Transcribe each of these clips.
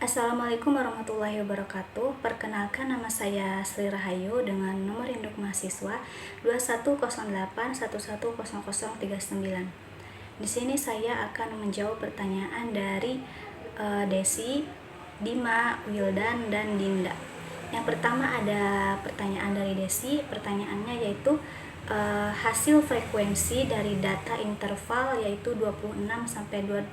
Assalamualaikum warahmatullahi wabarakatuh. Perkenalkan, nama saya Sri Rahayu dengan nomor induk mahasiswa 2108110039. Di sini saya akan menjawab pertanyaan dari Desi, Dima, Wildan, dan Dinda. Yang pertama ada pertanyaan dari Desi. Pertanyaannya yaitu hasil frekuensi dari data interval yaitu 26 sampai 28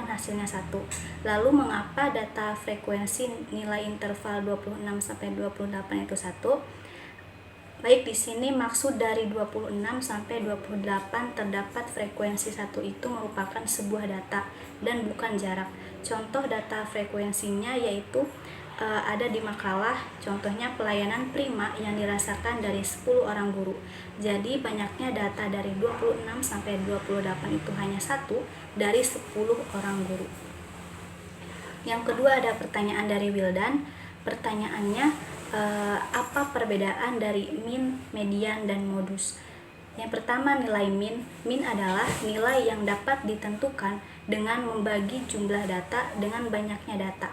hasilnya 1. Lalu mengapa data frekuensi nilai interval 26 sampai 28 itu 1? Baik, di sini maksud dari 26 sampai 28 terdapat frekuensi 1 itu merupakan sebuah data dan bukan jarak. Contoh data frekuensinya yaitu ada di makalah, contohnya pelayanan prima yang dirasakan dari 10 orang guru. Jadi banyaknya data dari 26 sampai 28 itu hanya 1 dari 10 orang guru. Yang kedua ada pertanyaan dari Wildan. Pertanyaannya, apa perbedaan dari min, median, dan modus? Yang pertama, nilai min. Min adalah nilai yang dapat ditentukan dengan membagi jumlah data dengan banyaknya data.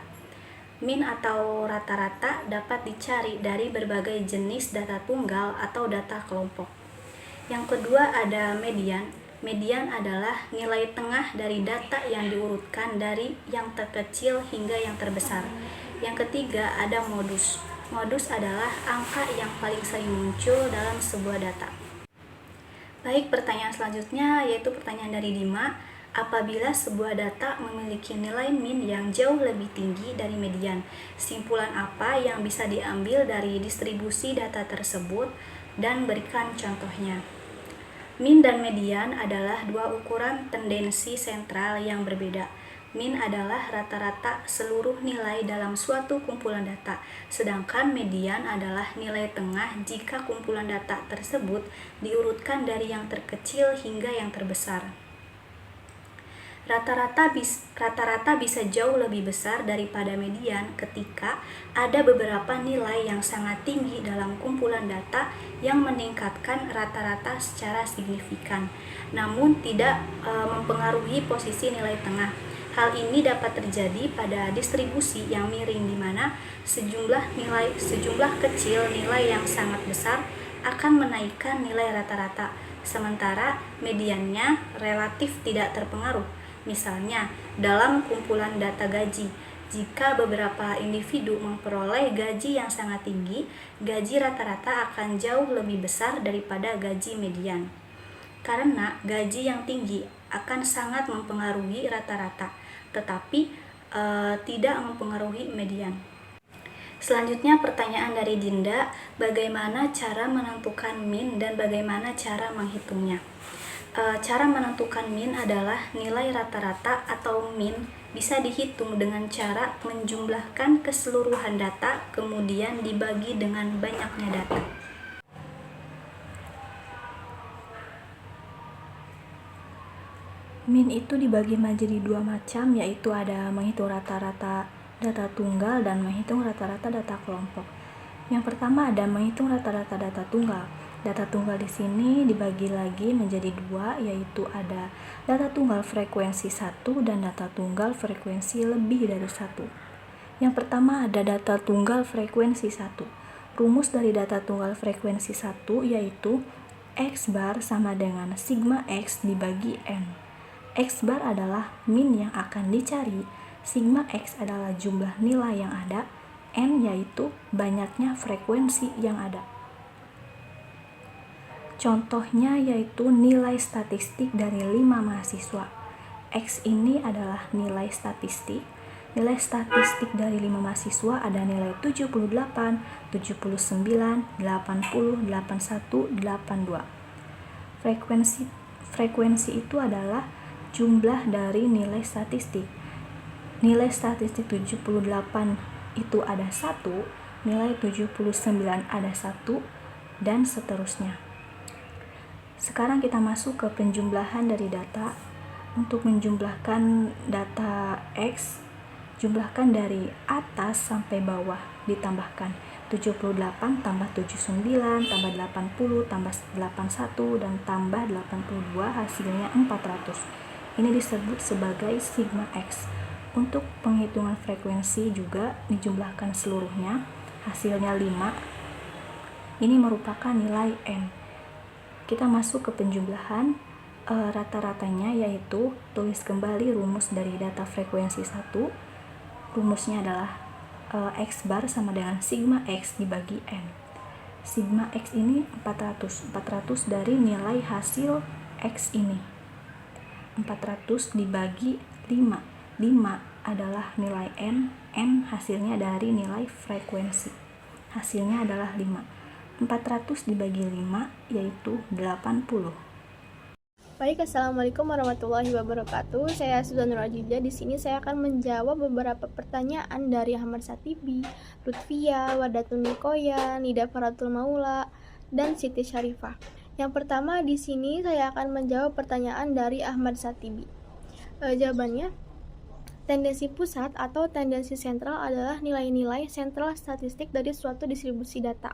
Min atau rata-rata dapat dicari dari berbagai jenis data tunggal atau data kelompok. Yang kedua ada median. Median adalah nilai tengah dari data yang diurutkan dari yang terkecil hingga yang terbesar. Yang ketiga ada modus. Modus adalah angka yang paling sering muncul dalam sebuah data. Baik, pertanyaan selanjutnya yaitu pertanyaan dari Dima. Apabila sebuah data memiliki nilai min yang jauh lebih tinggi dari median, simpulan apa yang bisa diambil dari distribusi data tersebut, dan berikan contohnya. Min dan median adalah dua ukuran tendensi sentral yang berbeda. Min adalah rata-rata seluruh nilai dalam suatu kumpulan data, sedangkan median adalah nilai tengah jika kumpulan data tersebut diurutkan dari yang terkecil hingga yang terbesar. Rata-rata bisa jauh lebih besar daripada median ketika ada beberapa nilai yang sangat tinggi dalam kumpulan data yang meningkatkan rata-rata secara signifikan, namun tidak mempengaruhi posisi nilai tengah. Hal ini dapat terjadi pada distribusi yang miring di mana sejumlah kecil nilai yang sangat besar akan menaikkan nilai rata-rata, sementara mediannya relatif tidak terpengaruh. Misalnya, dalam kumpulan data gaji, jika beberapa individu memperoleh gaji yang sangat tinggi, gaji rata-rata akan jauh lebih besar daripada gaji median. Karena gaji yang tinggi akan sangat mempengaruhi rata-rata, tetapi tidak mempengaruhi median. Selanjutnya pertanyaan dari Dinda, bagaimana cara menentukan min dan bagaimana cara menghitungnya? Cara menentukan min adalah nilai rata-rata atau min bisa dihitung dengan cara menjumlahkan keseluruhan data kemudian dibagi dengan banyaknya data. Min itu dibagi menjadi dua macam, yaitu ada menghitung rata-rata data tunggal dan menghitung rata-rata data kelompok. Yang pertama ada menghitung rata-rata data tunggal. Data tunggal di sini dibagi lagi menjadi dua, yaitu ada data tunggal frekuensi 1 dan data tunggal frekuensi lebih dari 1. Yang pertama ada data tunggal frekuensi 1. Rumus dari data tunggal frekuensi 1 yaitu X bar sama dengan sigma X dibagi N. X bar adalah min yang akan dicari, sigma X adalah jumlah nilai yang ada, N yaitu banyaknya frekuensi yang ada. Contohnya yaitu nilai statistik dari 5 mahasiswa. X ini adalah nilai statistik. Nilai statistik dari 5 mahasiswa ada nilai 78, 79, 80, 81, 82. Frekuensi itu adalah jumlah dari nilai statistik. Nilai statistik 78 itu ada 1, nilai 79 ada 1, dan seterusnya. Sekarang kita masuk ke penjumlahan dari data. Untuk menjumlahkan data X, jumlahkan dari atas sampai bawah, ditambahkan 78 tambah 79 tambah 80 tambah 81 dan tambah 82 hasilnya 400. Ini disebut sebagai sigma X. Untuk penghitungan frekuensi juga dijumlahkan seluruhnya, hasilnya 5. Ini merupakan nilai N. Kita masuk ke penjumlahan rata-ratanya, yaitu tulis kembali rumus dari data frekuensi 1. Rumusnya adalah X bar sama dengan sigma X dibagi N. Sigma X ini 400 dari nilai hasil X ini. 400 dibagi 5. 5 adalah nilai N. N hasilnya dari nilai frekuensi. Hasilnya adalah 5. 400 dibagi 5 yaitu 80. Baik, assalamualaikum warahmatullahi wabarakatuh. Saya Suzan Rajija. Di sini saya akan menjawab beberapa pertanyaan dari Ahmad Satibi, Lutfia, Wardatun Nikoya, Nida Faratul Maula, dan Siti Syarifah. Yang pertama di sini saya akan menjawab pertanyaan dari Ahmad Satibi. Jawabannya, tendensi pusat atau tendensi sentral adalah nilai-nilai sentral statistik dari suatu distribusi data,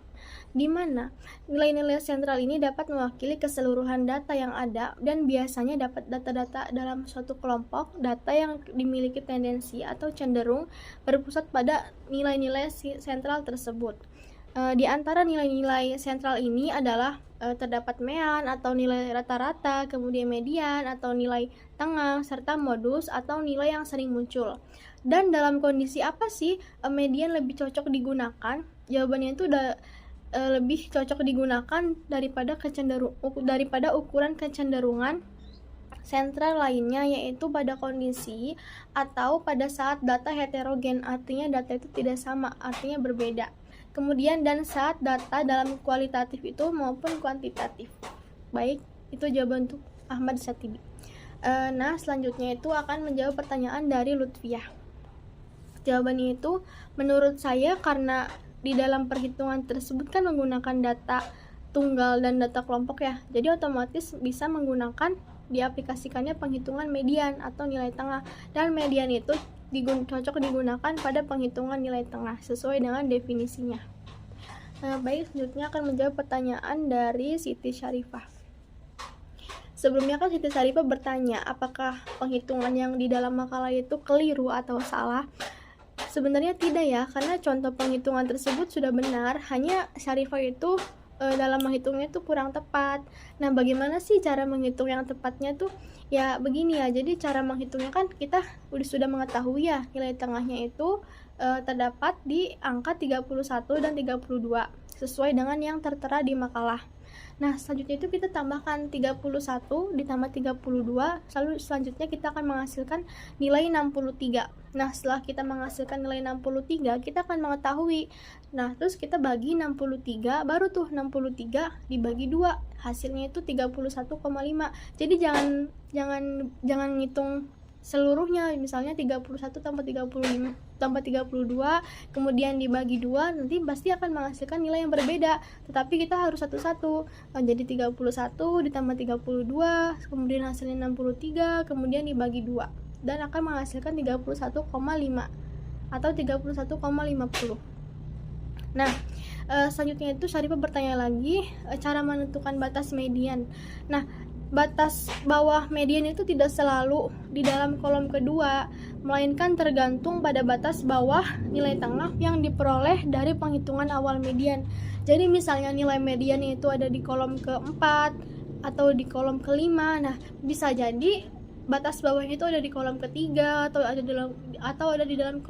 di mana nilai-nilai sentral ini dapat mewakili keseluruhan data yang ada dan biasanya dapat data-data dalam suatu kelompok data yang dimiliki tendensi atau cenderung berpusat pada nilai-nilai sentral tersebut. Di antara nilai-nilai sentral ini adalah terdapat mean atau nilai rata-rata, kemudian median atau nilai tengah, serta modus atau nilai yang sering muncul. Dan dalam kondisi apa sih median lebih cocok digunakan? Jawabannya itu lebih cocok digunakan daripada ukuran kecenderungan sentral lainnya, yaitu pada kondisi atau pada saat data heterogen, artinya data itu tidak sama, artinya berbeda. Kemudian dan saat data dalam kualitatif itu maupun kuantitatif. Baik, itu jawaban untuk Ahmad Satibi. Nah, selanjutnya itu akan menjawab pertanyaan dari Lutfiah. Jawabannya itu, menurut saya karena di dalam perhitungan tersebut kan menggunakan data tunggal dan data kelompok ya, jadi otomatis bisa menggunakan diaplikasikannya penghitungan median atau nilai tengah, dan median itu cocok digunakan pada penghitungan nilai tengah sesuai dengan definisinya. Baik, selanjutnya akan menjawab pertanyaan dari Siti Syarifah. Sebelumnya kan Siti Syarifah bertanya apakah penghitungan yang di dalam makalah itu keliru atau salah. Sebenarnya tidak ya, karena contoh penghitungan tersebut sudah benar, hanya Syarifah itu dalam menghitungnya itu kurang tepat. Nah, bagaimana sih cara menghitung yang tepatnya tuh? Ya begini ya, jadi cara menghitungnya kan kita sudah mengetahui ya, nilai tengahnya itu terdapat di angka 31 dan 32 sesuai dengan yang tertera di makalah. Nah, selanjutnya itu kita tambahkan 31 ditambah 32, lalu selanjutnya kita akan menghasilkan nilai 63. Nah, setelah kita menghasilkan nilai 63, kita akan mengetahui. Nah, terus kita bagi 63, baru tuh 63 dibagi 2, hasilnya itu 31,5. Jadi jangan ngitung seluruhnya, misalnya 31 tambah 35 tambah 32 kemudian dibagi 2, nanti pasti akan menghasilkan nilai yang berbeda, tetapi kita harus satu-satu. Jadi 31 ditambah 32 kemudian hasilnya 63 kemudian dibagi 2 dan akan menghasilkan 31,5 atau 31,50. Nah, selanjutnya itu Syarifah bertanya lagi cara menentukan batas median. Nah, batas bawah median itu tidak selalu di dalam kolom kedua, melainkan tergantung pada batas bawah nilai tengah yang diperoleh dari penghitungan awal median. Jadi misalnya nilai median itu ada di kolom keempat atau di kolom kelima, nah bisa jadi batas bawahnya itu ada di kolom ketiga atau ada di dalam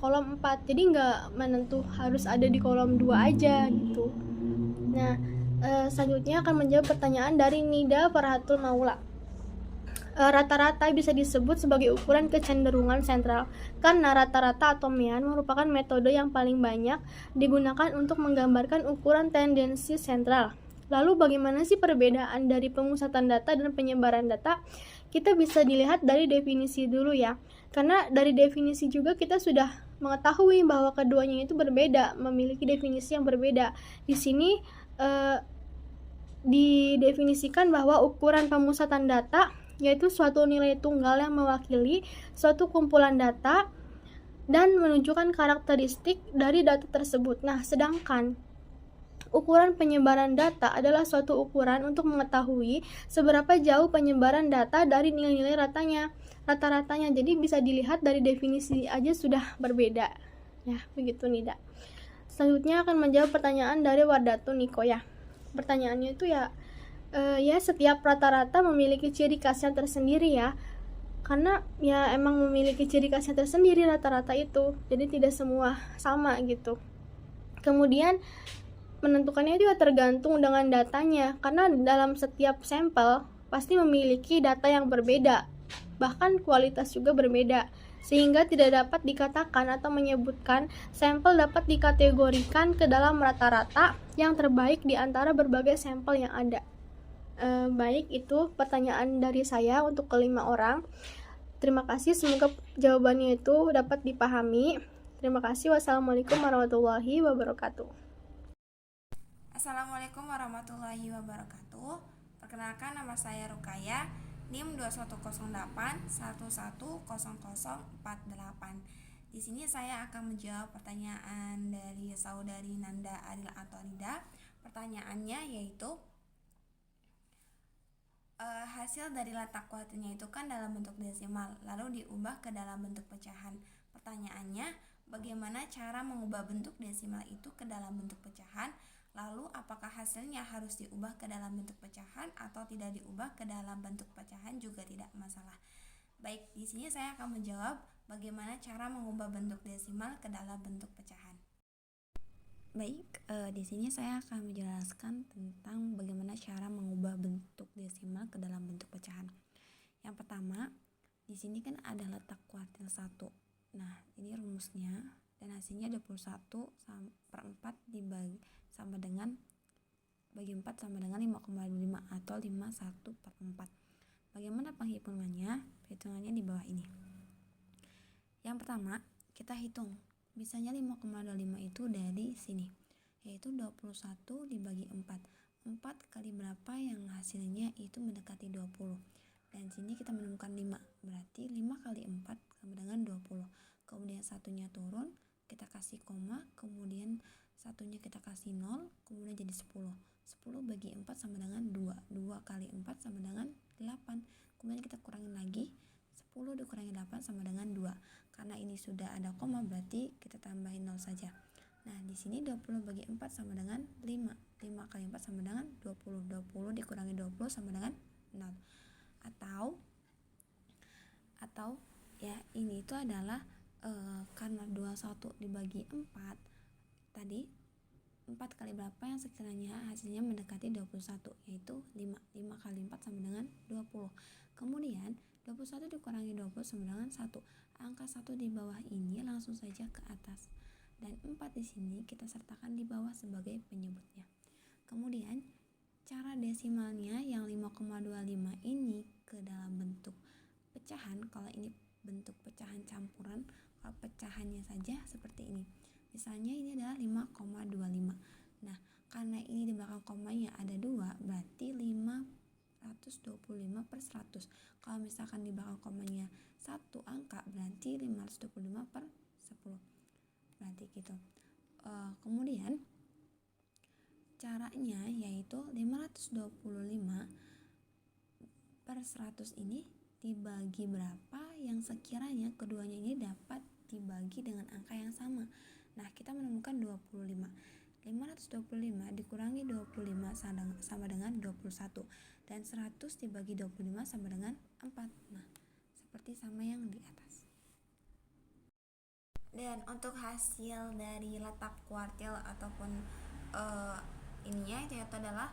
kolom 4. Jadi nggak menentu harus ada di kolom 2 aja gitu. Nah, selanjutnya akan menjawab pertanyaan dari Nida Faratul Maula. Rata-rata bisa disebut sebagai ukuran kecenderungan sentral karena rata-rata atau mean merupakan metode yang paling banyak digunakan untuk menggambarkan ukuran tendensi sentral. Lalu bagaimana sih perbedaan dari pemusatan data dan penyebaran data? Kita bisa dilihat dari definisi dulu ya, karena dari definisi juga kita sudah mengetahui bahwa keduanya itu berbeda, memiliki definisi yang berbeda. Di sini didefinisikan bahwa ukuran pemusatan data yaitu suatu nilai tunggal yang mewakili suatu kumpulan data dan menunjukkan karakteristik dari data tersebut. Nah, sedangkan ukuran penyebaran data adalah suatu ukuran untuk mengetahui seberapa jauh penyebaran data dari nilai-nilai ratanya. rata-ratanya. Jadi bisa dilihat dari definisi aja sudah berbeda. Ya, begitu Nida. Selanjutnya akan menjawab pertanyaan dari Wardatun Nikoya. Pertanyaannya itu ya setiap rata-rata memiliki ciri khasnya tersendiri ya. Karena ya emang memiliki ciri khasnya tersendiri rata-rata itu. Jadi tidak semua sama gitu. Kemudian menentukannya itu ya tergantung dengan datanya. Karena dalam setiap sampel pasti memiliki data yang berbeda. Bahkan kualitas juga berbeda. Sehingga tidak dapat dikatakan atau menyebutkan sampel dapat dikategorikan ke dalam rata-rata yang terbaik di antara berbagai sampel yang ada. Baik, itu pertanyaan dari saya untuk kelima orang. Terima kasih, semoga jawabannya itu dapat dipahami. Terima kasih. Wassalamualaikum warahmatullahi wabarakatuh. Assalamualaikum warahmatullahi wabarakatuh. Perkenalkan, nama saya Rukaya, NIM 2108110048. Di sini saya akan menjawab pertanyaan dari saudari Nanda Adil atau Nida. Pertanyaannya yaitu hasil dari letak kuartilnya itu kan dalam bentuk desimal, lalu diubah ke dalam bentuk pecahan. Pertanyaannya, bagaimana cara mengubah bentuk desimal itu ke dalam bentuk pecahan? Lalu apakah hasilnya harus diubah ke dalam bentuk pecahan atau tidak diubah ke dalam bentuk pecahan juga tidak masalah. Baik, di sini saya akan menjawab bagaimana cara mengubah bentuk desimal ke dalam bentuk pecahan. Baik, di sini saya akan menjelaskan tentang bagaimana cara mengubah bentuk desimal ke dalam bentuk pecahan. Yang pertama, di sini kan ada letak kuartil 1. Nah, ini rumusnya dan hasilnya 21/4 dibagi sama dengan bagi 4 sama dengan 5,25 atau 51/4. Bagaimana penghitungannya? Perhitungannya di bawah ini. Yang pertama, kita hitung. Bisanya 5,25 itu dari sini, yaitu 21 dibagi 4. 4 kali berapa yang hasilnya itu mendekati 20. Dan sini kita menemukan 5, berarti 5 kali 4 sama dengan 20. Kemudian satunya turun, kita kasih koma, kemudian satunya kita kasih 0, kemudian jadi 10. 10 bagi 4 sama dengan 2. 2 kali 4 sama dengan 8. Kemudian kita kurangin lagi, 10 dikurangi 8 sama dengan 2. Karena ini sudah ada koma, berarti kita tambahin 0 saja. Nah, di sini 20 bagi 4 sama dengan 5. 5 kali 4 sama dengan 20. 20 dikurangi 20 sama dengan 0. Atau ya ini itu adalah karena 21 dibagi 4 tadi 4 kali berapa yang sekiranya hasilnya mendekati 21, yaitu 5. 5 kali 4 sama dengan 20. Kemudian 21 dikurangi 20 sama dengan 1. Angka 1 di bawah ini langsung saja ke atas. Dan 4 di sini kita sertakan di bawah sebagai penyebutnya. Kemudian cara desimalnya yang 5,25 ini ke dalam bentuk pecahan. Kalau ini bentuk pecahan campuran, kalau pecahannya saja seperti ini. Misalnya ini adalah 5,25. Nah, karena ini di belakang komanya ada 2, berarti 525/100. Kalau misalkan di belakang komanya 1 angka, berarti 525/10. Berarti gitu. Kemudian caranya yaitu 525/100 ini dibagi berapa yang sekiranya keduanya ini dapat dibagi dengan angka yang sama. Nah, kita menemukan 25. 525 dikurangi 25 sama dengan 21. Dan 100 dibagi 25 sama dengan 4. Nah, seperti sama yang di atas. Dan untuk hasil dari letak kuartil ataupun ininya itu adalah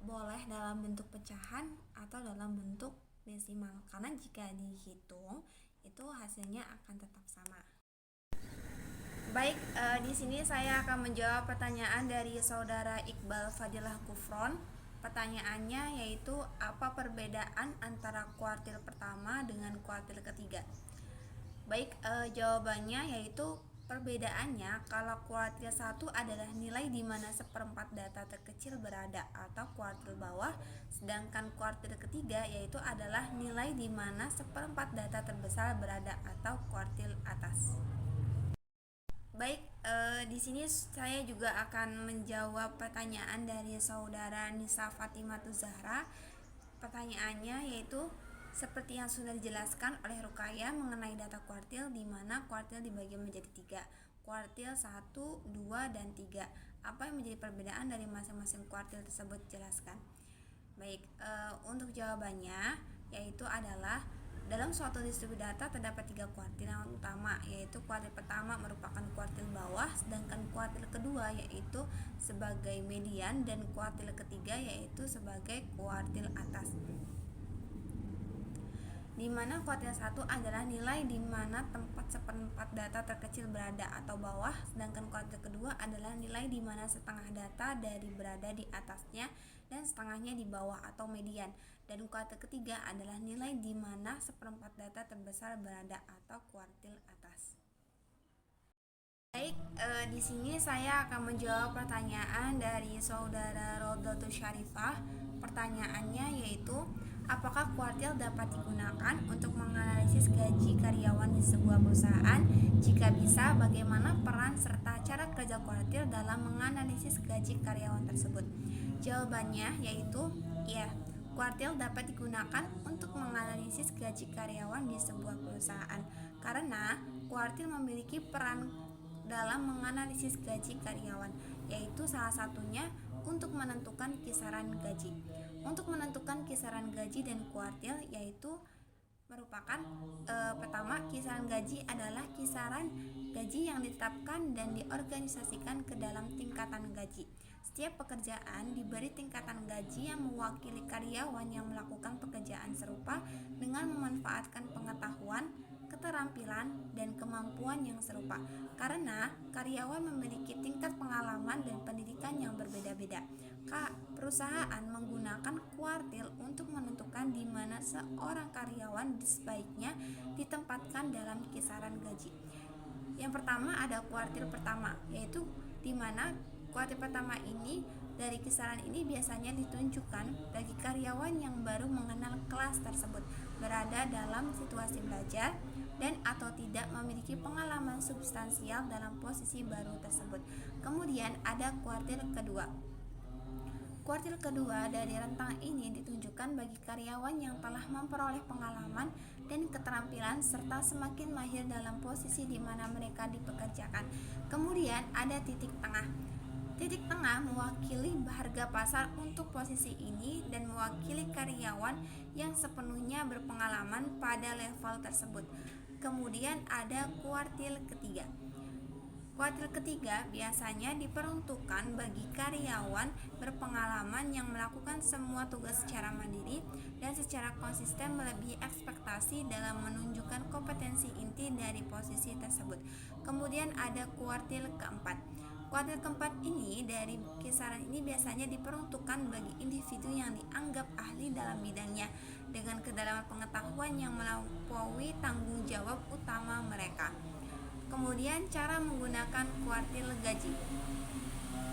boleh dalam bentuk pecahan atau dalam bentuk desimal. Karena jika dihitung itu hasilnya akan tetap sama. Baik, di sini saya akan menjawab pertanyaan dari saudara Iqbal Fadilah Kufron. Pertanyaannya yaitu apa perbedaan antara kuartil pertama dengan kuartil ketiga? Baik, jawabannya yaitu perbedaannya kalau kuartil 1 adalah nilai di mana 1/4 data terkecil berada atau kuartil bawah, sedangkan kuartil ketiga yaitu adalah nilai di mana 1/4 data terbesar berada atau kuartil atas. Baik, di sini saya juga akan menjawab pertanyaan dari saudara Nisa Fatimah Zahra. Pertanyaannya yaitu Seperti yang sudah dijelaskan oleh Rukaya mengenai data kuartil, di mana kuartil dibagi menjadi 3, kuartil 1, 2, dan 3. Apa yang menjadi perbedaan dari masing-masing kuartil tersebut? Jelaskan. Baik, untuk jawabannya yaitu adalah dalam suatu distribusi data terdapat 3 kuartil yang utama, yaitu kuartil pertama merupakan kuartil bawah, sedangkan kuartil kedua yaitu sebagai median, dan kuartil ketiga yaitu sebagai kuartil atas. Di mana kuartil 1 adalah nilai di mana tempat seperempat data terkecil berada atau bawah, sedangkan kuartil kedua adalah nilai di mana setengah data dari berada di atasnya dan setengahnya di bawah atau median, dan kuartil ketiga adalah nilai di mana seperempat data terbesar berada atau kuartil atas. Baik, di sini saya akan menjawab pertanyaan dari saudara Rodatul Syarifah. Pertanyaannya yaitu, apakah kuartil dapat digunakan untuk menganalisis gaji karyawan di sebuah perusahaan? Jika bisa, bagaimana peran serta cara kerja kuartil dalam menganalisis gaji karyawan tersebut? Jawabannya yaitu, ya, kuartil dapat digunakan untuk menganalisis gaji karyawan di sebuah perusahaan karena kuartil memiliki peran dalam menganalisis gaji karyawan, yaitu salah satunya untuk menentukan kisaran gaji. Untuk menentukan kisaran gaji dan kuartil yaitu merupakan pertama, kisaran gaji adalah kisaran gaji yang ditetapkan dan diorganisasikan ke dalam tingkatan gaji. Setiap pekerjaan diberi tingkatan gaji yang mewakili karyawan yang melakukan pekerjaan serupa dengan memanfaatkan pengetahuan, keterampilan, dan kemampuan yang serupa. Karena karyawan memiliki tingkat pengalaman dan pendidikan yang berbeda-beda, perusahaan menggunakan kuartil untuk menentukan di mana seorang karyawan sebaiknya ditempatkan dalam kisaran gaji. Yang pertama ada kuartil pertama, yaitu di mana kuartil pertama ini dari kisaran ini biasanya ditunjukkan bagi karyawan yang baru mengenal kelas tersebut, berada dalam situasi belajar, dan atau tidak memiliki pengalaman substansial dalam posisi baru tersebut. Kemudian ada kuartil kedua. Kuartil kedua dari rentang ini ditunjukkan bagi karyawan yang telah memperoleh pengalaman dan keterampilan serta semakin mahir dalam posisi di mana mereka dipekerjakan. Kemudian ada titik tengah. Titik tengah mewakili harga pasar untuk posisi ini dan mewakili karyawan yang sepenuhnya berpengalaman pada level tersebut. Kemudian ada kuartil ketiga. Kuartil ketiga biasanya diperuntukkan bagi karyawan berpengalaman yang melakukan semua tugas secara mandiri dan secara konsisten melebihi ekspektasi dalam menunjukkan kompetensi inti dari posisi tersebut. Kemudian ada kuartil keempat. Kuartil keempat ini dari kisaran ini biasanya diperuntukkan bagi individu yang dianggap ahli dalam bidangnya dengan kedalaman pengetahuan yang melampaui tanggung jawab utama mereka. Kemudian cara menggunakan kuartil gaji.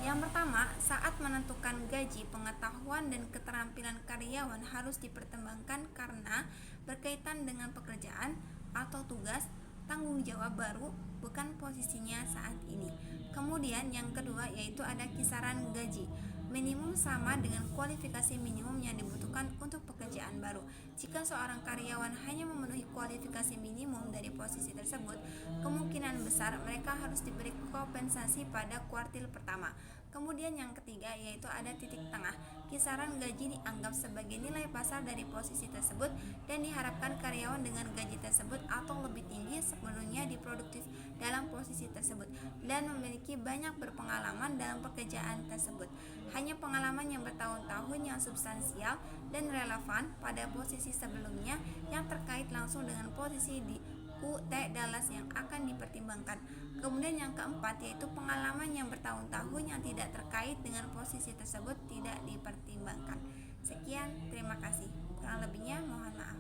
Yang pertama, saat menentukan gaji, pengetahuan dan keterampilan karyawan harus dipertimbangkan karena berkaitan dengan pekerjaan atau tugas tanggung jawab baru, bukan posisinya saat ini. Kemudian yang kedua yaitu ada kisaran gaji. Minimum sama dengan kualifikasi minimum yang dibutuhkan untuk pekerjaan baru. Jika seorang karyawan hanya memenuhi kualifikasi minimum dari posisi tersebut, kemungkinan besar mereka harus diberi kompensasi pada kuartil pertama. Kemudian yang ketiga yaitu ada titik tengah. Kisaran gaji dianggap sebagai nilai pasar dari posisi tersebut dan diharapkan karyawan dengan gaji tersebut atau lebih tinggi sepenuhnya diproduktif dalam posisi tersebut dan memiliki banyak berpengalaman dalam pekerjaan tersebut. Hanya pengalaman yang bertahun-tahun yang substansial dan relevan pada posisi sebelumnya yang terkait langsung dengan posisi di UT Dallas yang akan dipertimbangkan. Kemudian yang keempat yaitu pengalaman yang bertahun-tahun yang tidak terkait dengan posisi tersebut tidak dipertimbangkan. Sekian, terima kasih. Kurang lebihnya mohon maaf.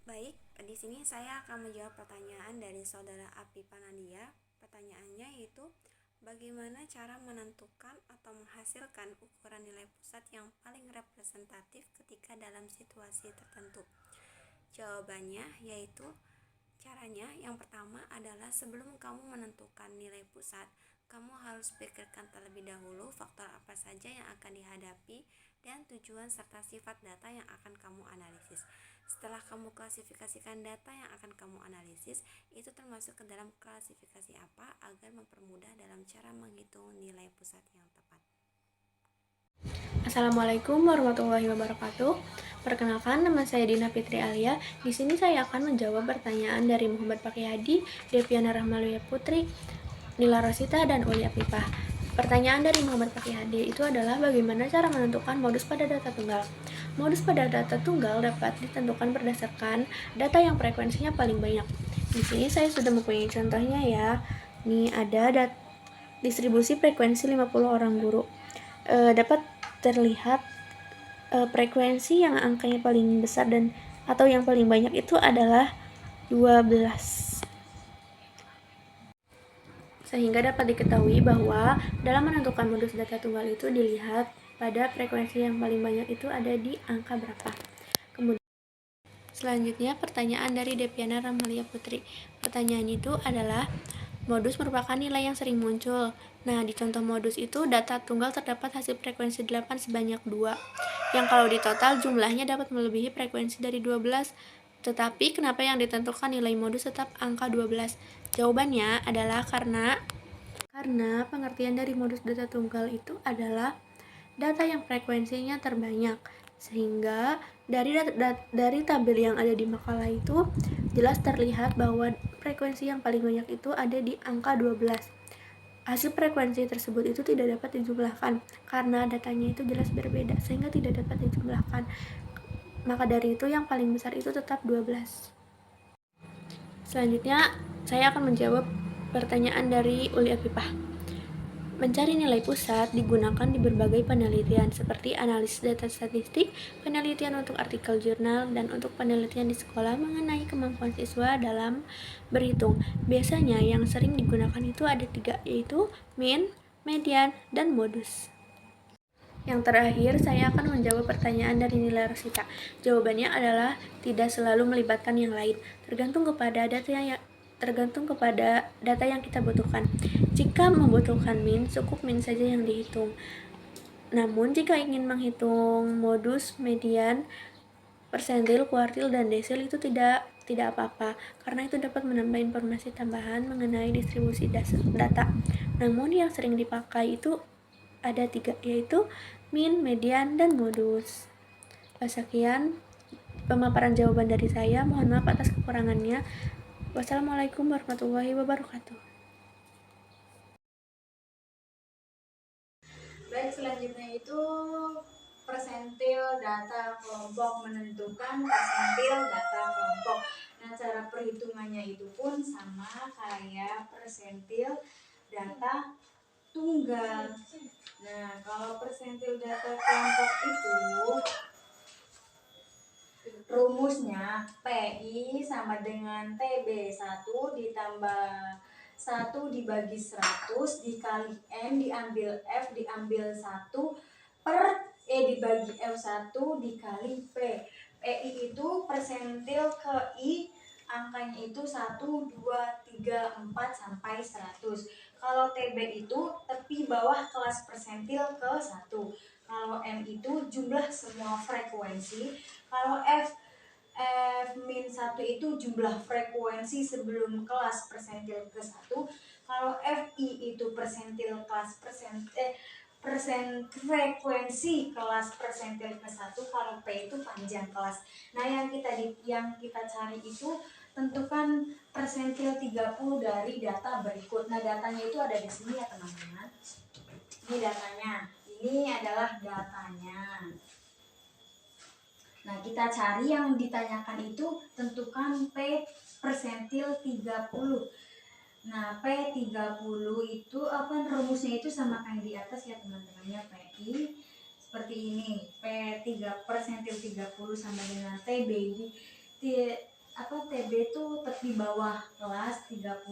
Baik, di sini saya akan menjawab pertanyaan dari saudara Api Panadia. Pertanyaannya yaitu, bagaimana cara menentukan atau menghasilkan ukuran nilai pusat yang paling representatif ketika dalam situasi tertentu? Jawabannya yaitu caranya yang pertama adalah sebelum kamu menentukan nilai pusat, kamu harus pikirkan terlebih dahulu faktor apa saja yang akan dihadapi dan tujuan serta sifat data yang akan kamu analisis. Setelah kamu klasifikasikan data yang akan kamu analisis, itu termasuk ke dalam klasifikasi apa agar mempermudah dalam cara menghitung nilai pusat yang tepat. Assalamualaikum warahmatullahi wabarakatuh. Perkenalkan, nama saya Dina Fitri Alia. Di sini saya akan menjawab pertanyaan dari Muhammad Fakihadi, Deviana Rahmalia Putri, Nila Rosita, dan Uli Afifah. Pertanyaan dari Muhammad Fakihadi itu adalah bagaimana cara menentukan modus pada data tunggal. Modus pada data tunggal dapat ditentukan berdasarkan data yang frekuensinya paling banyak. Di sini saya sudah mempunyai contohnya ya. Ini ada distribusi frekuensi 50 orang guru. Dapat terlihat frekuensi yang angkanya paling besar dan atau yang paling banyak itu adalah 12. Sehingga dapat diketahui bahwa dalam menentukan modus data tunggal itu dilihat pada frekuensi yang paling banyak itu ada di angka berapa. Kemudian selanjutnya pertanyaan dari Deviana Rahmalia Putri. Pertanyaan itu adalah modus merupakan nilai yang sering muncul. Nah, di contoh modus itu data tunggal terdapat hasil frekuensi 8 sebanyak 2, yang kalau ditotal jumlahnya dapat melebihi frekuensi dari 12. Tetapi kenapa yang ditentukan nilai modus tetap angka 12? Jawabannya adalah karena pengertian dari modus data tunggal itu adalah data yang frekuensinya terbanyak. Sehingga dari tabel yang ada di makalah itu jelas terlihat bahwa frekuensi yang paling banyak itu ada di angka 12. Hasil frekuensi tersebut itu tidak dapat dijumlahkan karena datanya itu jelas berbeda sehingga tidak dapat dijumlahkan. Maka dari itu yang paling besar itu tetap 12. Selanjutnya saya akan menjawab pertanyaan dari Uli Afifah. Mencari nilai pusat digunakan di berbagai penelitian seperti analisis data statistik, penelitian untuk artikel jurnal, dan untuk penelitian di sekolah mengenai kemampuan siswa dalam berhitung. Biasanya yang sering digunakan itu ada 3, yaitu mean, median, dan modus. Yang terakhir, saya akan menjawab pertanyaan dari Nila Rosita. Jawabannya adalah tidak selalu melibatkan yang lain, tergantung kepada data yang kita butuhkan. Jika membutuhkan min, cukup min saja yang dihitung. Namun jika ingin menghitung modus, median, persentil, kuartil, dan desil itu tidak apa-apa, karena itu dapat menambah informasi tambahan mengenai distribusi data. Namun yang sering dipakai itu ada 3, yaitu min, median, dan modus. Sekian pemaparan jawaban dari saya. Mohon maaf atas kekurangannya. Wassalamualaikum warahmatullahi wabarakatuh. Baik, selanjutnya itu persentil data kelompok, menentukan persentil data kelompok. Nah, cara perhitungannya itu pun sama kayak persentil data tunggal. Nah, kalau persentil data kelompok itu rumusnya PI sama dengan TB 1 ditambah 1 dibagi 100 dikali N diambil F diambil 1 per E dibagi F1 dikali P. PI itu persentil ke I, angkanya itu 1, 2, 3, 4 sampai 100. Kalau TB itu tepi bawah kelas persentil ke 1. Kalau M itu jumlah semua frekuensi. Kalau F-1 itu jumlah frekuensi sebelum kelas persentil ke 1. Kalau Fi itu persentil kelas frekuensi kelas persentil ke 1. Kalau P itu panjang kelas. Nah, yang kita cari itu tentukan persentil 30 dari data berikut. Nah, datanya itu ada di sini ya, teman-teman. Ini datanya. Ini adalah datanya. Nah, kita cari yang ditanyakan itu tentukan P persentil 30. Nah, P30 itu rumusnya itu sama kayak di atas ya, teman-temannya. PI seperti ini. P3 persentil 30 sama dengan TB. TB itu tepi bawah kelas 30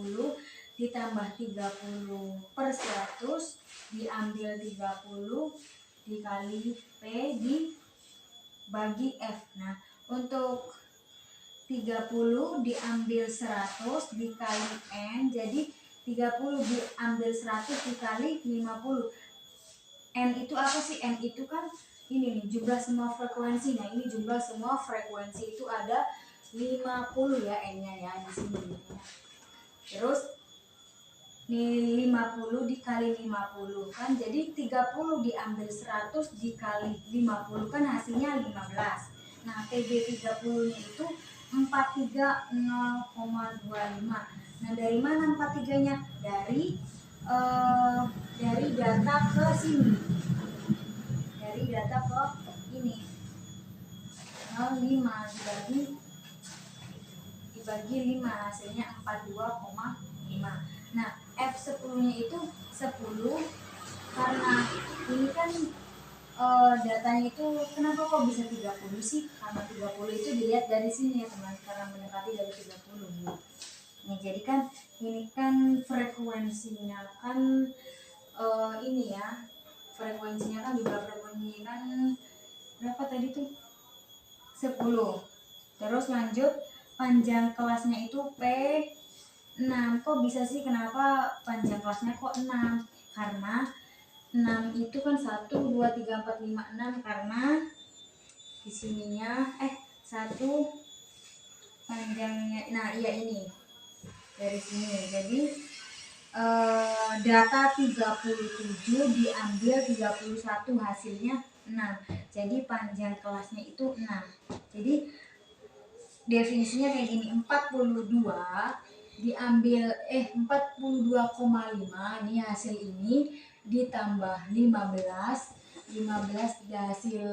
ditambah 30 per 100 diambil 30 dikali P dibagi F. Nah, untuk 30 diambil 100 dikali N, jadi 30 diambil 100 dikali 50. N itu apa sih? N itu kan ini nih jumlah semua frekuensi. Nah, ini jumlah semua frekuensi itu ada 50 ya N-nya ya di sini. Terus ini 50 dikali 50 kan jadi 30 diambil 100 dikali 50 kan hasilnya 15. Nah, TB 30 nya itu 430,25. Nah, dari mana 43-nya? Dari data ke sini. Dari data ke ini. 5 dibagi 5 hasilnya 42,5. Nah, F10-nya itu 10 karena ini kan datanya itu kenapa kok bisa 30 sih? Karena 30 itu dilihat dari sini ya teman, karena mendekati dari 30 nih. Nah, jadi kan ini kan frekuensinya kan ini ya. Frekuensinya kan juga frekuensinya kan berapa tadi tuh? 10. Terus lanjut panjang kelasnya itu P6. Kok bisa sih kenapa panjang kelasnya kok 6? Karena 6 itu kan 1 2 3 4 5 6 karena di sininya 1 panjangnya. Nah, iya ini. Dari sini. Jadi data 37 diambil 31 hasilnya 6. Jadi panjang kelasnya itu 6. Jadi definisinya kayak gini, 42 diambil 42,5 ini hasil ini ditambah 15 hasil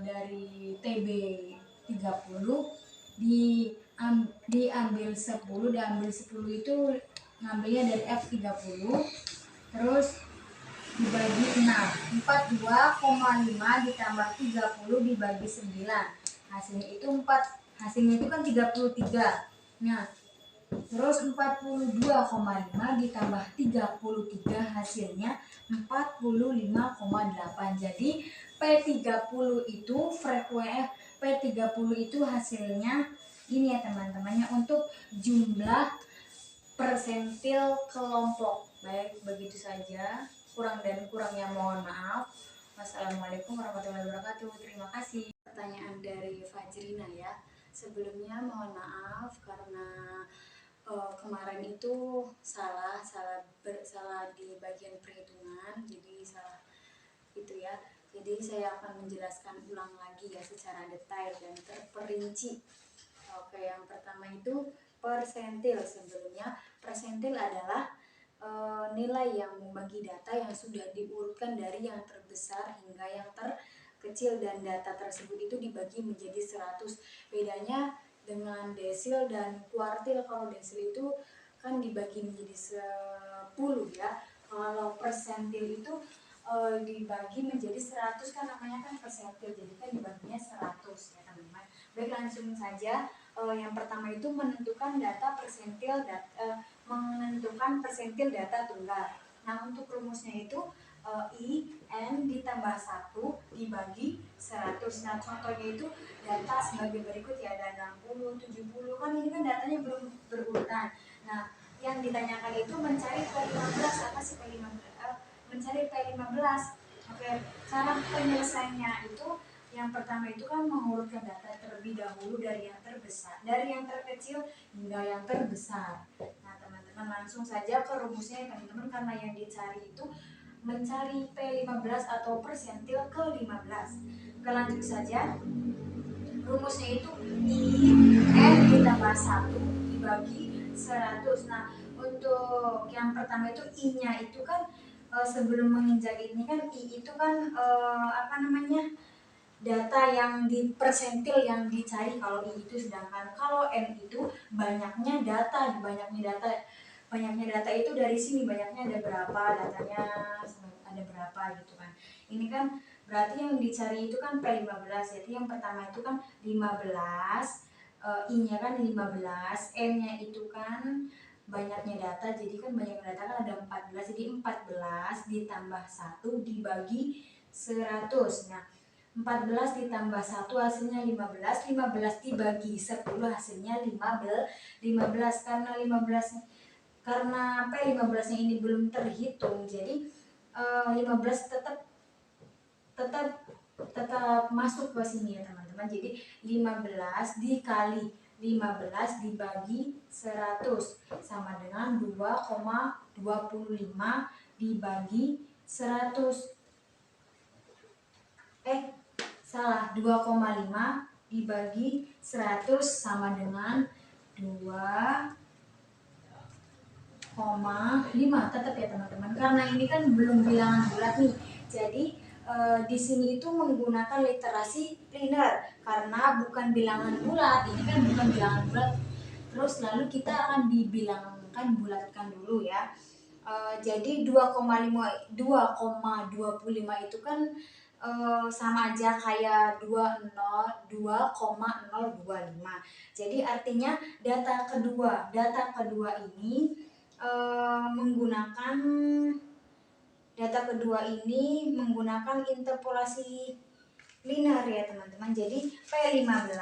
dari TB 30 diambil 10 itu ngambilnya dari F30 terus dibagi 6. 42,5 ditambah 30 dibagi 9 hasilnya itu 4. Hasilnya itu kan 33. Nah, terus 42,5 ditambah 33 hasilnya 45,8. Jadi P30 itu P30 itu hasilnya ini ya teman-temannya untuk jumlah persentil kelompok. Baik, begitu saja. Kurang dan kurangnya mohon maaf. Wassalamualaikum warahmatullahi wabarakatuh. Terima kasih. Pertanyaan dari Fajrina ya. Sebelumnya mohon maaf karena kemarin itu salah di bagian perhitungan, jadi salah itu ya. Jadi saya akan menjelaskan ulang lagi ya secara detail dan terperinci. Oke, yang pertama itu persentil. Sebelumnya persentil adalah nilai yang membagi data yang sudah diurutkan dari yang terbesar hingga yang terkecil dan data tersebut itu dibagi menjadi 100. Bedanya dengan desil dan kuartil. Kalau desil itu kan dibagi menjadi 10 ya. Kalau persentil itu dibagi menjadi 100 kan namanya kan persentil. Jadi kan dibaginya 100 ya teman-teman. Baik, langsung saja. Yang pertama itu menentukan persentil data tunggal. Nah, untuk rumusnya itu I N ditambah 1 dibagi 100. Nah, contohnya itu data sebagai berikut ya, ada 60, 70 kan ini kan datanya belum berurutan. Nah, yang ditanyakan itu mencari P15. Apa sih P15? Mencari P15. Oke, cara penyelesaiannya itu yang pertama itu kan mengurutkan data terlebih dahulu dari yang terkecil hingga yang terbesar. Nah, teman-teman langsung saja ke rumusnya ya teman-teman, karena yang dicari itu mencari P15 atau persentil ke-15. Oke, lanjut saja. Rumusnya itu I N ditambah 1 dibagi 100. Nah, untuk yang pertama itu I-nya itu kan sebelum menginjak ini kan I itu kan data yang di persentil yang dicari kalau I itu, sedangkan kalau N itu banyaknya data itu dari sini, banyaknya ada berapa, datanya ada berapa gitu kan. Ini kan berarti yang dicari itu kan P15, jadi yang pertama itu kan 15, I-nya kan 15, N-nya itu kan banyaknya data, jadi kan banyak data kan ada 14, jadi 14 ditambah 1 dibagi 100. Nah, 14 ditambah 1 hasilnya 15, 15 dibagi 10 hasilnya 15. Karena P15 nya ini belum terhitung, jadi 15 tetap tetap masuk ke sini ya teman-teman. Jadi 15 dikali 15 dibagi 100 sama dengan 2,25 dibagi 100. Salah, 2,5 dibagi 100 sama dengan 2,5. Tetap ya teman-teman, karena ini kan belum bilangan bulat nih. Jadi di sini itu menggunakan literasi linear karena bukan bilangan bulat. Ini kan bukan bilangan bulat. Terus lalu kita akan dibilangkan bulatkan dulu ya. Jadi 2,25 itu kan sama aja kayak 2,025. Jadi artinya data kedua ini menggunakan interpolasi linear ya teman-teman. Jadi P15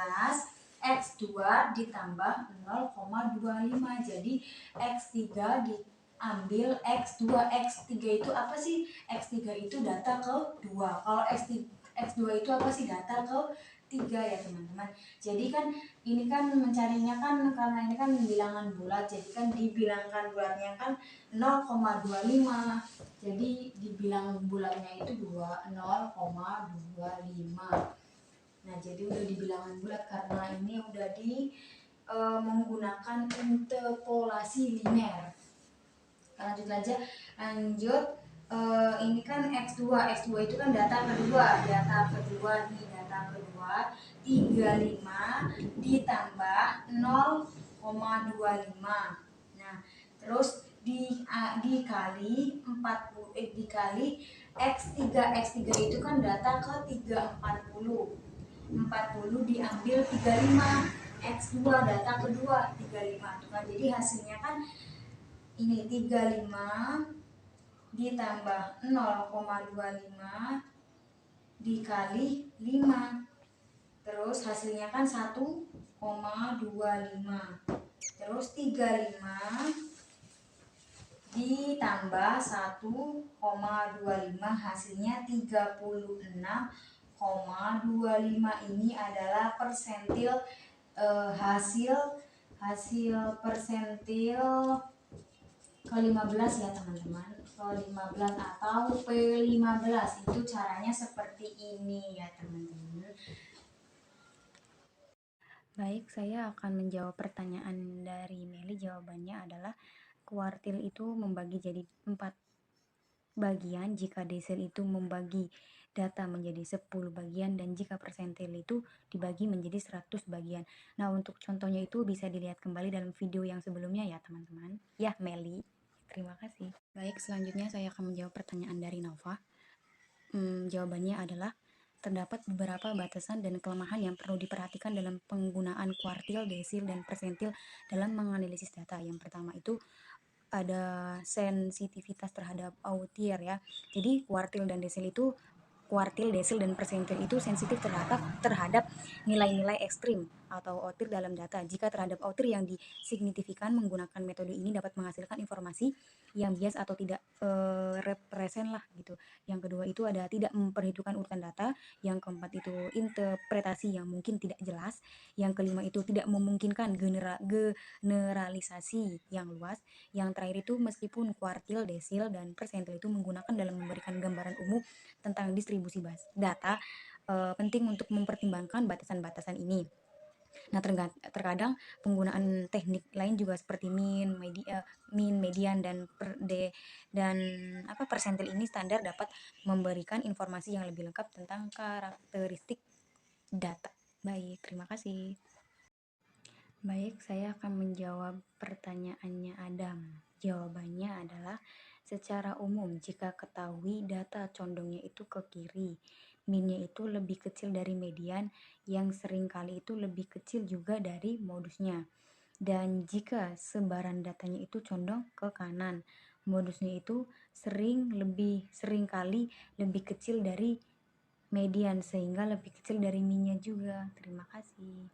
X2 ditambah 0,25. Jadi X3 diambil X2. X3 itu apa sih? X3 itu data kedua. Kalau X2 itu apa sih? Data ketiga ya teman-teman. Jadi kan ini kan mencarinya kan karena ini kan bilangan bulat. Jadi kan dibilangkan bulatnya kan 0,25. Jadi dibilang bulatnya itu 0,25. Nah, jadi udah dibilangan bulat karena ini udah menggunakan interpolasi linear. Lanjut aja. Ini kan X2 itu kan data kedua nih, data kedua 35 ditambah 0,25. Nah, terus dikali 40 X3 itu kan data ke-3 40 diambil 35. X2 data kedua 35 tuh kan. Jadi hasilnya kan ini 35 ditambah 0,25 dikali 5. Terus hasilnya kan 1,25. Terus 35 ditambah 1,25 hasilnya 36,25. Ini adalah persentil hasil persentil ke-15 ya teman-teman. Ke-15 atau P15 itu caranya seperti ini ya teman-teman. Baik, saya akan menjawab pertanyaan dari Meli. Jawabannya adalah kuartil itu membagi jadi 4 bagian jika desil itu membagi data menjadi 10 bagian dan jika persentil itu dibagi menjadi 100 bagian. Nah, untuk contohnya itu bisa dilihat kembali dalam video yang sebelumnya ya teman-teman. Ya, Meli. Terima kasih. Baik, selanjutnya saya akan menjawab pertanyaan dari Nova. Jawabannya adalah terdapat beberapa batasan dan kelemahan yang perlu diperhatikan dalam penggunaan kuartil, desil, dan persentil dalam menganalisis data. Yang pertama itu ada sensitivitas terhadap outsier ya. Jadi kuartil, desil, dan persentil itu sensitif terhadap nilai-nilai ekstrim atau outsier dalam data. Jika terhadap outsier yang disignifikan, menggunakan metode ini dapat menghasilkan informasi yang bias atau tidak represent lah gitu. Yang kedua itu ada tidak memperhitungkan urutan data. Yang keempat itu interpretasi yang mungkin tidak jelas. Yang kelima itu tidak memungkinkan generalisasi yang luas. Yang terakhir itu meskipun kuartil, desil, dan persentil itu menggunakan dalam memberikan gambaran umum tentang distribusi data, penting untuk mempertimbangkan batasan-batasan ini. Nah, terkadang penggunaan teknik lain juga seperti mean, median, dan persentil ini standar dapat memberikan informasi yang lebih lengkap tentang karakteristik data. Baik, terima kasih. Baik, saya akan menjawab pertanyaannya Adam. Jawabannya adalah secara umum jika ketahui data condongnya itu ke kiri, mean-nya itu lebih kecil dari median, yang seringkali itu lebih kecil juga dari modusnya. Dan jika sebaran datanya itu condong ke kanan, modusnya itu seringkali lebih kecil dari median sehingga lebih kecil dari mean-nya juga. Terima kasih.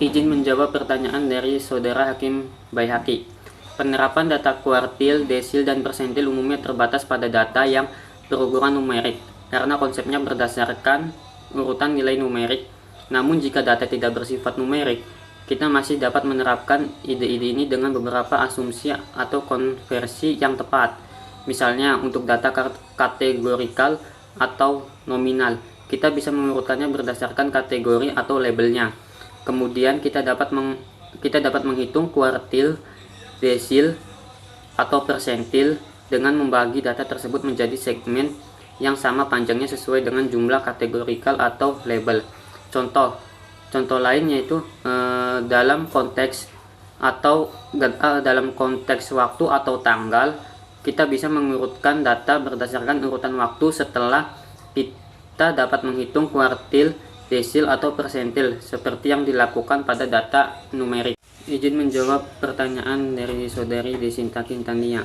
Izin menjawab pertanyaan dari Saudara Hakim Baihaqi. Penerapan data kuartil, desil, dan persentil umumnya terbatas pada data yang berukuran numerik. karena konsepnya berdasarkan urutan nilai numerik. Namun jika data tidak bersifat numerik, kita masih dapat menerapkan ide-ide ini dengan beberapa asumsi atau konversi yang tepat. Misalnya untuk data kategorikal atau nominal, kita bisa mengurutkannya berdasarkan kategori atau labelnya. Kemudian kita dapat menghitung kuartil, desil, atau persentil dengan membagi data tersebut menjadi segmen yang sama panjangnya sesuai dengan jumlah kategorikal atau label. Contoh lain yaitu dalam konteks waktu atau tanggal, kita bisa mengurutkan data berdasarkan urutan waktu setelah kita dapat menghitung kuartil, desil, atau persentil seperti yang dilakukan pada data numerik. Izin menjawab pertanyaan dari saudari Desinta Quintania.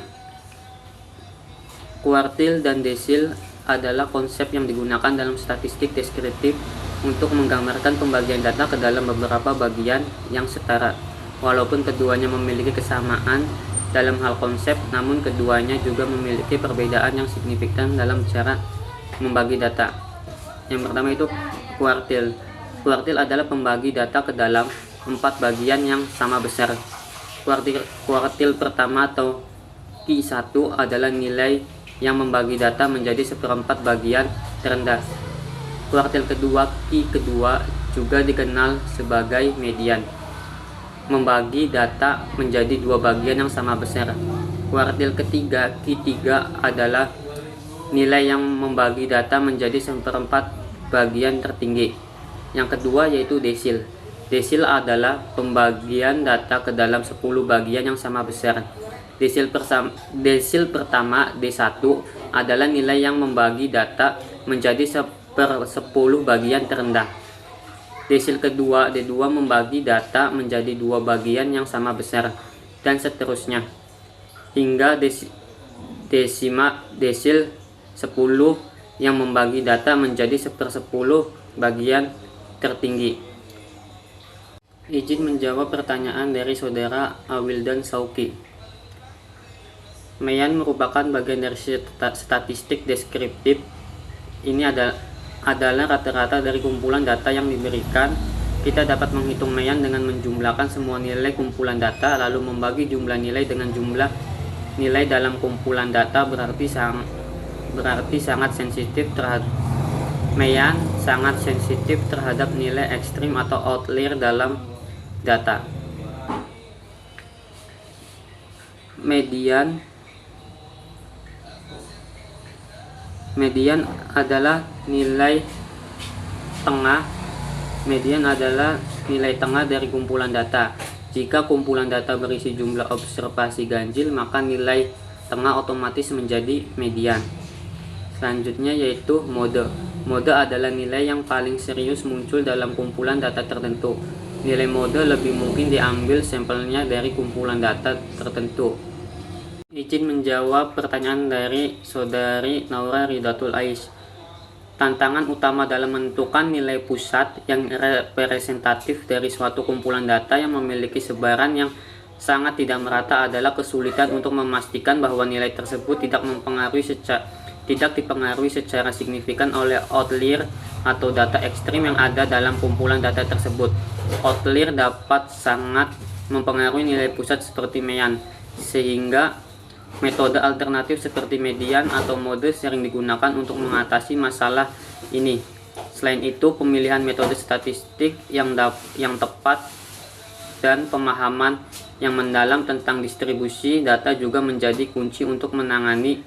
Kuartil dan desil adalah konsep yang digunakan dalam statistik deskriptif untuk menggambarkan pembagian data ke dalam beberapa bagian yang setara. Walaupun keduanya memiliki kesamaan dalam hal konsep, namun keduanya juga memiliki perbedaan yang signifikan dalam cara membagi data. Yang pertama itu kuartil. Kuartil adalah pembagi data ke dalam 4 bagian yang sama besar. Kuartil pertama atau Q1 adalah nilai yang membagi data menjadi seperempat bagian terendah. Kuartil kedua, Q kedua, juga dikenal sebagai median, membagi data menjadi 2 bagian yang sama besar. Kuartil ketiga, Q3, adalah nilai yang membagi data menjadi seperempat bagian tertinggi. Yang kedua yaitu desil. Desil adalah pembagian data ke dalam 10 bagian yang sama besar. Desil pertama, D1, adalah nilai yang membagi data menjadi 1/10 bagian terendah. Desil kedua, D2, membagi data menjadi 2 bagian yang sama besar, dan seterusnya hingga desil 10 yang membagi data menjadi 1/10 bagian tertinggi. Izin menjawab pertanyaan dari saudara Awildan Sauki. Meyan merupakan bagian dari statistik deskriptif. Ini adalah rata-rata dari kumpulan data yang diberikan. Kita dapat menghitung meyan dengan menjumlahkan semua nilai kumpulan data, lalu membagi jumlah nilai dengan jumlah nilai dalam kumpulan data. Berarti sangat sensitif terhadap meyan, sangat sensitif terhadap nilai ekstrim atau outlier dalam data. Median adalah nilai tengah. Median adalah nilai tengah dari kumpulan data. Jika kumpulan data berisi jumlah observasi ganjil, maka nilai tengah otomatis menjadi median. Selanjutnya yaitu mode. Mode adalah nilai yang paling serius muncul dalam kumpulan data tertentu. Nilai mode lebih mungkin diambil sampelnya dari kumpulan data tertentu. Izin menjawab pertanyaan dari saudari Naura Ridatul Ais. Tantangan utama dalam menentukan nilai pusat yang representatif dari suatu kumpulan data yang memiliki sebaran yang sangat tidak merata adalah kesulitan untuk memastikan bahwa nilai tersebut tidak dipengaruhi secara signifikan oleh outlier atau data ekstrim yang ada dalam kumpulan data tersebut. Outlier dapat sangat mempengaruhi nilai pusat seperti meyan, sehingga metode alternatif seperti median atau mode sering digunakan untuk mengatasi masalah ini. Selain itu, pemilihan metode statistik yang tepat dan pemahaman yang mendalam tentang distribusi data juga menjadi kunci untuk menangani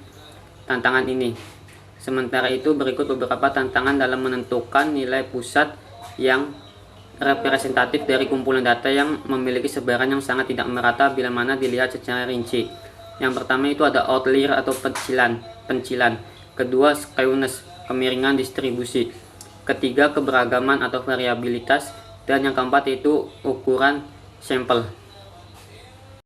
tantangan ini. Sementara itu, berikut beberapa tantangan dalam menentukan nilai pusat yang representatif dari kumpulan data yang memiliki sebaran yang sangat tidak merata bila mana dilihat secara rinci. Yang pertama itu ada outlier atau pencilan. Kedua, skewness, kemiringan distribusi. Ketiga, keberagaman atau variabilitas. Dan yang keempat itu ukuran sampel.